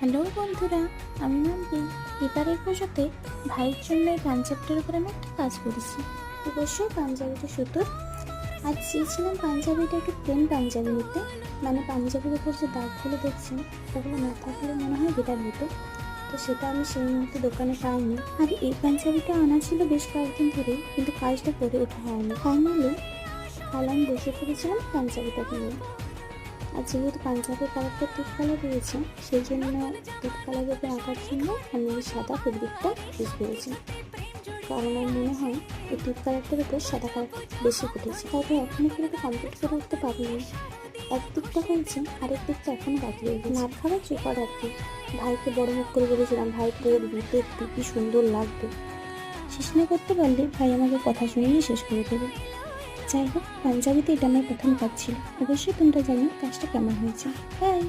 Hello বন্ধুরা, আমি মাম্পি। এবারের পুজোতে ভাইয়ের জন্য এই পাঞ্জাবিটার উপর আমি একটা কাজ করেছি। অবশ্যই পাঞ্জাবিটা সুতোর। আজ চেয়েছিলাম পাঞ্জাবিটা একটু প্লেন পাঞ্জাবি নিতে, মানে পাঞ্জাবির উপর যে দাগগুলো দেখছেন ওগুলো না থাকলে মনে হয় বেটার হতো। তো সেটা আমি সেই মুহূর্তে দোকানে পাইনি। আর এই পাঞ্জাবিটা আনা ছিল বেশ কয়েকদিন ধরে, কিন্তু কাজটা করে ওঠা হয়নি। ফাইনালি কাল আমি বসে পড়েছিলাম পাঞ্জাবিটা নিয়ে। আর যেহেতু পাঞ্জাবের কালারটা দুধ কালার রয়েছে, সেই জন্য দুধ কালারের উপর আঁকার জন্য আমি এই সাদা ফেব্রিকটা ইউজ করেছি। কারণ আমার মনে হয় এই দুধ কালারটার উপর সাদা কালারটা বেশি ফুটেছে। তবে এখনও পুরোটা কমপ্লিট করে উঠতে পারিনি। একদিকটা হয়েছে, আরেক দিকটা এখনও বাকি রয়েছে। মার খাওয়ার জোগাড় আর কি। ভাইকে বড় মুখ করে বলেছিলাম, ভাই পরবি, দেখবি কি সুন্দর লাগবে। শেষ না করতে পারলে ভাই আমাকে কথা শুনিয়ে শেষ করে দেবে। যাই হোক, পাঞ্জাবিতে এটা আমার প্রথম কাজ ছিল। অবশ্যই তোমরা জানো কাজটা কেমন হয়েছে। বাই।